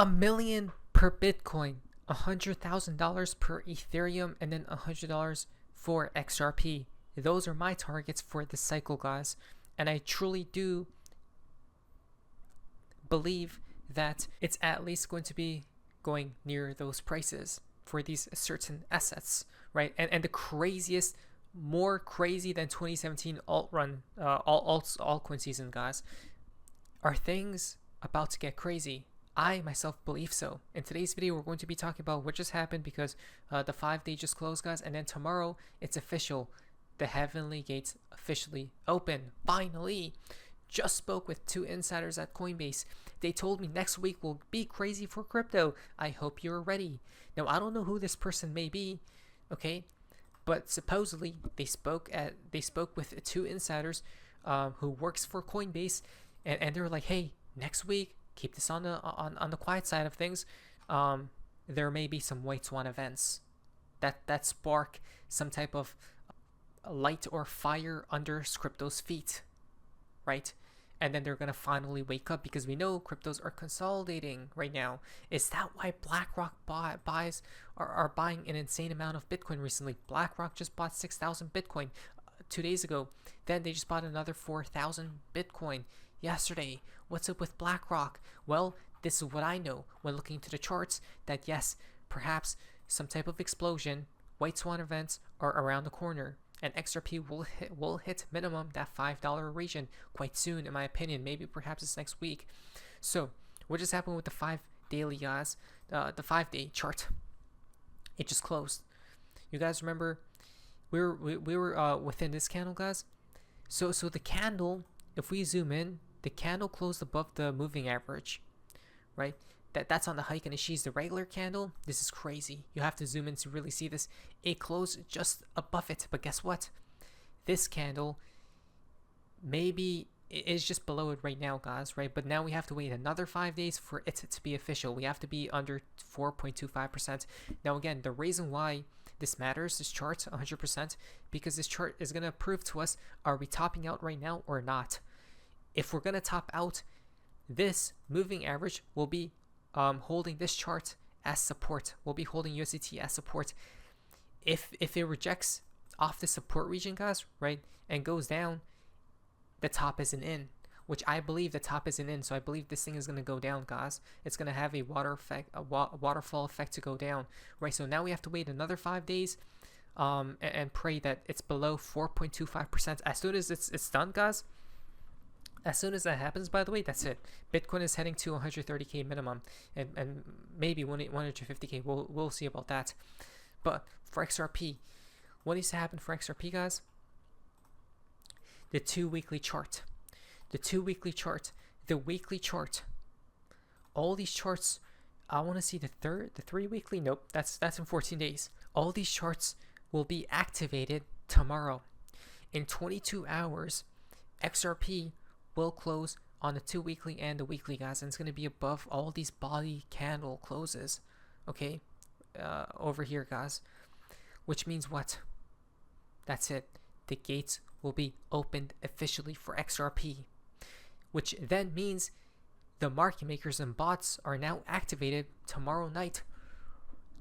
$1 million per Bitcoin, $100,000 per Ethereum, and then $100 for XRP. Those are my targets for this cycle, guys. And I truly do believe that it's at least going to be going near those prices for these certain assets, right? And the craziest, more crazy than 2017 altcoin season, guys, are things about to get crazy. I myself believe so. In today's video, we're going to be talking about what just happened because the 5-day just closed, guys, and then tomorrow it's official. The heavenly gates officially open. Finally. Just spoke with 2 insiders at Coinbase. They told me next week will be crazy for crypto. I hope you're ready. Now, I don't know who this person may be, okay? But supposedly they spoke with 2 insiders who works for Coinbase, and they're like, hey, next week, keep this on the quiet side of things. There may be some white swan events that spark some type of light or fire under crypto's feet, right? And then they're gonna finally wake up because we know cryptos are consolidating right now. Is that why Blackrock buys are buying an insane amount of Bitcoin recently? Blackrock just bought 6,000 Bitcoin 2 days ago. Then they just bought another 4,000 Bitcoin yesterday. What's up with Blackrock? Well, this is what I know when looking into the charts, that yes, perhaps some type of explosion, white swan events are around the corner. And XRP will hit minimum that $5 region quite soon, in my opinion. Maybe perhaps it's next week. So what just happened with the 5 daily, guys? The 5-day chart, it just closed. You guys remember we were within this candle, guys. So the candle, if we zoom in, the candle closed above the moving average, right? That's on the hike and she's the regular candle. This is crazy. You have to zoom in to really see this. It closed just above it, but guess what? This candle maybe is just below it right now, guys, right? But now we have to wait another 5 days for it to be official. We have to be under 4.25%. Now again, the reason why this matters, this chart 100%, because this chart is going to prove to us, are we topping out right now or not? If we're going to top out, this moving average will be holding this chart as support. We'll be holding USDT as support. If it rejects off the support region, guys, right, and goes down, the top isn't in, which I believe the top isn't in. So I believe this thing is going to go down, guys. It's going to have a waterfall effect to go down, right? So now we have to wait another 5 days and pray that it's below 4.25%. As soon as it's done, guys, as soon as that happens, by the way, that's it. Bitcoin is heading to 130k minimum, and maybe 150k. We'll see about that. But for XRP, what needs to happen for XRP, guys? The 2 weekly chart, the 2 weekly chart, the weekly chart. All these charts. I want to see the 3 weekly. Nope, that's in 14 days. All these charts will be activated tomorrow. In 22 hours, XRP will close on the 2 weekly and the weekly, guys, and it's going to be above all these body candle closes, okay, over here, guys, which means what? That's it. The gates will be opened officially for XRP, which then means the market makers and bots are now activated tomorrow night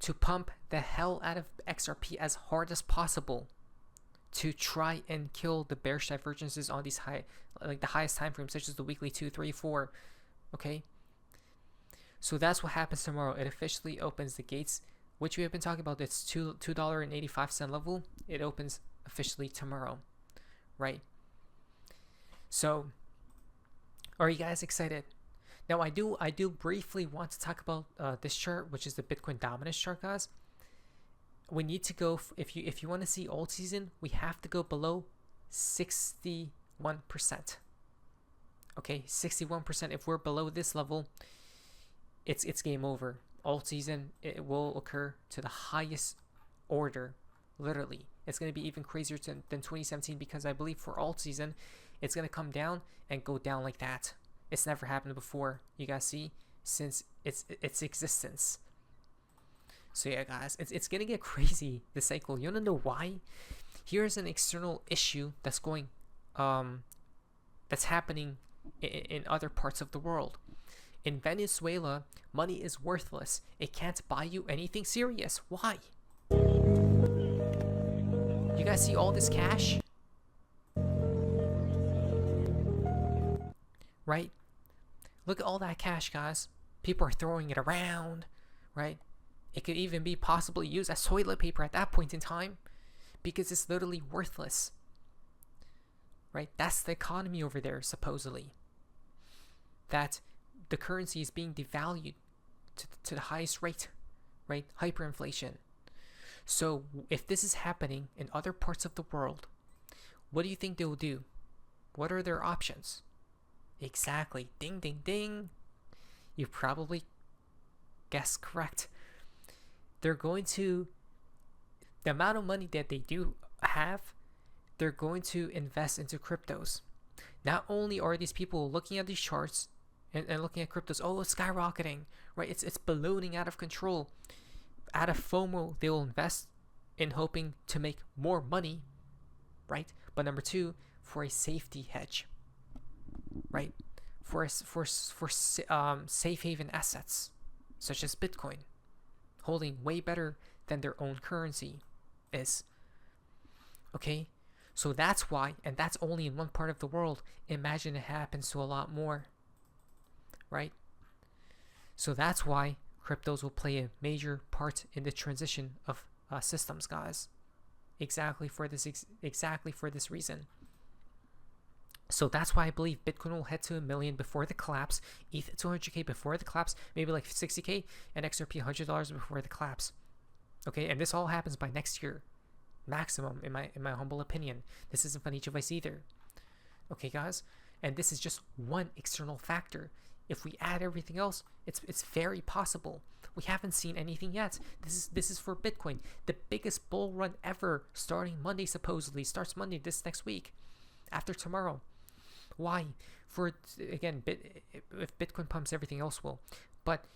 to pump the hell out of XRP as hard as possible, to try and kill the bearish divergences on these the highest time frames, such as the weekly 2, 3, 4. Okay, so that's what happens tomorrow. It officially opens the gates, which we have been talking about. It's $2.85 level. It opens officially tomorrow, right? So, are you guys excited? Now, I do briefly want to talk about this chart, which is the Bitcoin dominance chart, guys. We need to go, if you want to see alt season, we have to go below 61%. Okay, 61%. If we're below this level, it's game over. Alt season, it will occur to the highest order. Literally, it's going to be even crazier than 2017, because I believe for alt season, it's going to come down and go down like that. It's never happened before, you guys see, since its existence. So yeah, guys, it's gonna get crazy, this cycle. You wanna know why? Here's an external issue that's happening in other parts of the world. In Venezuela, money is worthless. It can't buy you anything serious. Why? You guys see all this cash? Right? Look at all that cash, guys. People are throwing it around, right? It could even be possibly used as toilet paper at that point in time because it's literally worthless, right? That's the economy over there, supposedly. That the currency is being devalued to the highest rate, right? Hyperinflation. So if this is happening in other parts of the world, what do you think they will do? What are their options? Exactly. Ding, ding, ding. You probably guessed correct. They're going to, the amount of money that they do have, they're going to invest into cryptos. Not only are these people looking at these charts and looking at cryptos, oh, it's skyrocketing, right? It's ballooning out of control. Out of FOMO, they will invest in hoping to make more money, right? But number two, for a safety hedge, right? For safe haven assets, such as Bitcoin, holding way better than their own currency is. Okay, so that's why, and that's only in one part of the world. Imagine it happens to a lot more, right? So that's why cryptos will play a major part in the transition of systems, guys. Exactly for this reason. So that's why I believe Bitcoin will head to 1 million before the collapse, ETH 200k before the collapse, maybe like 60k, and XRP $100 before the collapse. Okay, and this all happens by next year, maximum, in my humble opinion. This isn't financial advice either. Okay, guys, and this is just one external factor. If we add everything else, it's very possible. We haven't seen anything yet. This is for Bitcoin, the biggest bull run ever, starting Monday supposedly. Starts Monday, this next week, after tomorrow. Why? For again, if Bitcoin pumps, everything else will. But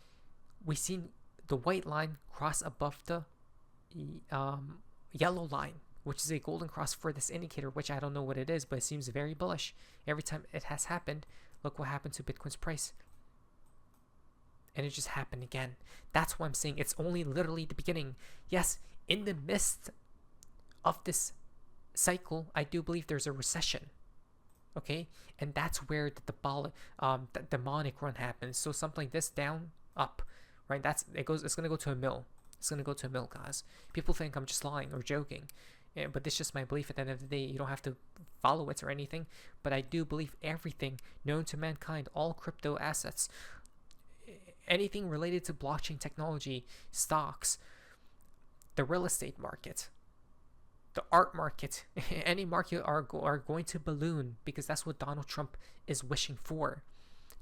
we've seen the white line cross above the yellow line, which is a golden cross for this indicator, which I don't know what it is, but it seems very bullish. Every time it has happened, look what happened to Bitcoin's price. And it just happened again. That's why I'm saying it's only literally the beginning. Yes, in the midst of this cycle, I do believe there's a recession. Okay, and that's where the demonic run happens. So something like this, down, up, right? It's gonna go to a mill. It's gonna go to a mill, guys. People think I'm just lying or joking, yeah, but it's just my belief. At the end of the day, you don't have to follow it or anything. But I do believe everything known to mankind, all crypto assets, anything related to blockchain technology, stocks, the real estate market, the art market, any market are going to balloon, because that's what Donald Trump is wishing for,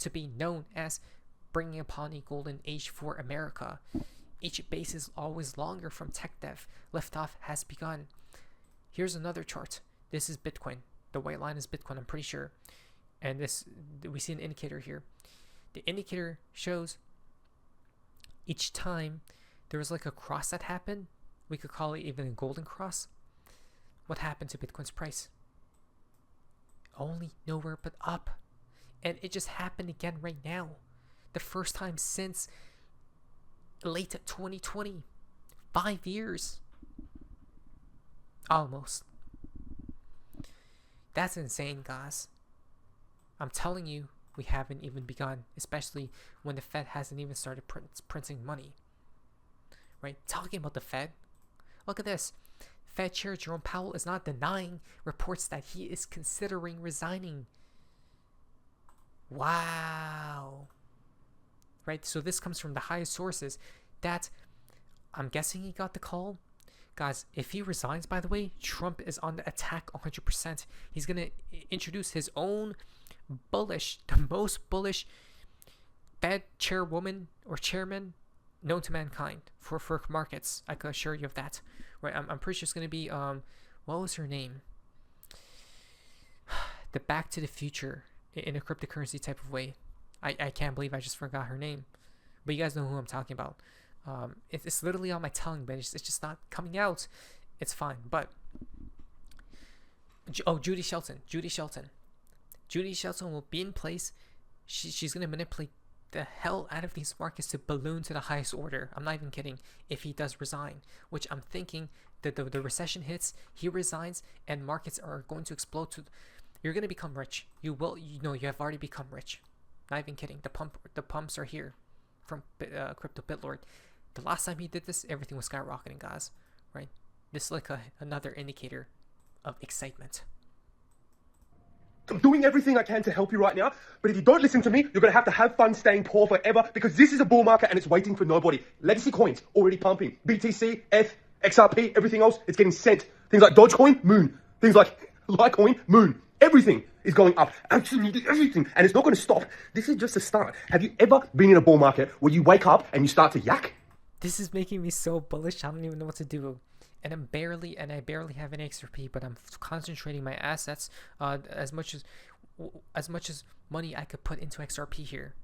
to be known as bringing upon a golden age for America. Each base is always longer from tech dev. Liftoff has begun. Here's another chart. This is Bitcoin. The white line is Bitcoin, I'm pretty sure. And this, we see an indicator here. The indicator shows each time there was like a cross that happened. We could call it even a golden cross. What happened to Bitcoin's price? Only nowhere but up. And it just happened again right now. The first time since late 2020. 5 years. Almost. That's insane, guys. I'm telling you, we haven't even begun, especially when the Fed hasn't even started printing money. Right? Talking about the Fed, look at this. Fed Chair Jerome Powell is not denying reports that he is considering resigning. Wow. Right? So this comes from the highest sources that I'm guessing he got the call. Guys, if he resigns, by the way, Trump is on the attack 100%. He's going to introduce his own bullish, the most bullish Fed chairwoman or chairman known to mankind for markets. I can assure you of that. Right? I'm pretty sure it's going to be, what was her name? The Back to the Future in a cryptocurrency type of way. I can't believe I just forgot her name. But you guys know who I'm talking about. It's literally on my tongue, but it's just not coming out. It's fine. But, Judy Shelton. Judy Shelton will be in place. She's going to manipulate the hell out of these markets to balloon to the highest order. I'm not even kidding. If he does resign, which I'm thinking that the recession hits, he resigns, and markets are going to explode. You're going to become rich. You will. You have already become rich. Not even kidding. The pumps are here from Crypto BitLord. The last time he did this, everything was skyrocketing, guys. Right? This is like another indicator of excitement. I'm doing everything I can to help you right now, but if you don't listen to me, you're going to have fun staying poor forever, because this is a bull market and it's waiting for nobody. Legacy coins already pumping. BTC, ETH, XRP, everything else, it's getting sent. Things like Dogecoin, moon. Things like Litecoin, moon. Everything is going up. Absolutely everything. And it's not going to stop. This is just a start. Have you ever been in a bull market where you wake up and you start to yak? This is making me so bullish. I don't even know what to do. And I barely have any XRP, but I'm concentrating my assets as much as money I could put into XRP here,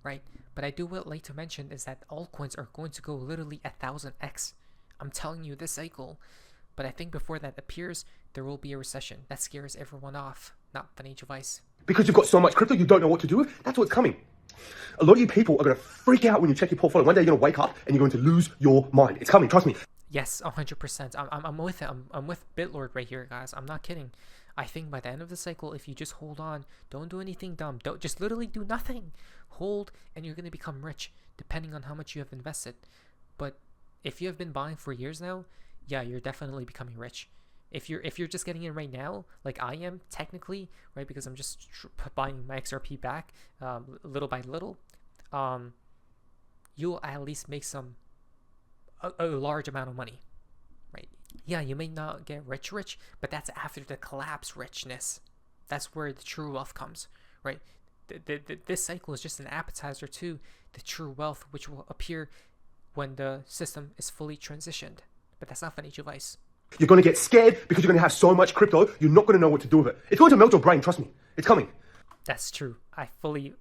right? But I do would like to mention is that altcoins are going to go literally 1,000x. I'm telling you this cycle. But I think before that appears, there will be a recession. That scares everyone off. Not financial advice. Because you've got so much crypto, you don't know what to do with. That's what's coming. A lot of you people are going to freak out when you check your portfolio. One day you're going to wake up and you're going to lose your mind. It's coming, trust me. Yes, 100%. I'm with it. I'm with BitLord right here, guys. I'm not kidding. I think by the end of the cycle, if you just hold on, don't do anything dumb. Don't just literally do nothing. Hold, and you're gonna become rich, depending on how much you have invested. But if you have been buying for years now, yeah, you're definitely becoming rich. If you're just getting in right now, like I am technically, right, because I'm just buying my XRP back, little by little, you'll at least make a large amount of money, right? Yeah, you may not get rich, but that's after the collapse richness. That's where the true wealth comes, right? This cycle is just an appetizer to the true wealth, which will appear when the system is fully transitioned. But that's not financial advice. You're going to get scared because you're going to have so much crypto, you're not going to know what to do with it. It's going to melt your brain, trust me. It's coming. That's true. I fully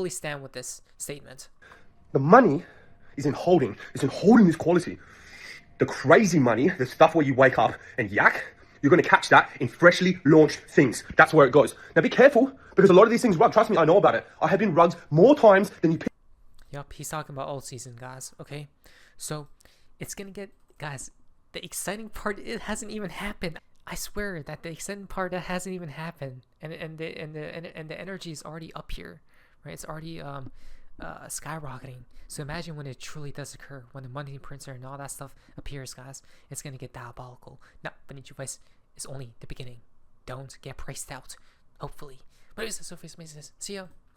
stand with this statement. The money is in holding. It's in holding this quality. The crazy money, the stuff where you wake up and yak, you're going to catch that in freshly launched things. That's where it goes. Now be careful, because a lot of these things run. Trust me, I know about it. I have been rugged more times than you. Yep, he's talking about alt season, guys. Okay, so it's gonna get, guys. The exciting part, it hasn't even happened. I swear that the exciting part that hasn't even happened, and the energy is already up here, right? It's already skyrocketing. So imagine when it truly does occur, when the money printer and all that stuff appears, guys. It's gonna get diabolical. Now, financial advice is only the beginning. Don't get priced out. Hopefully. But anyways, that's so see ya.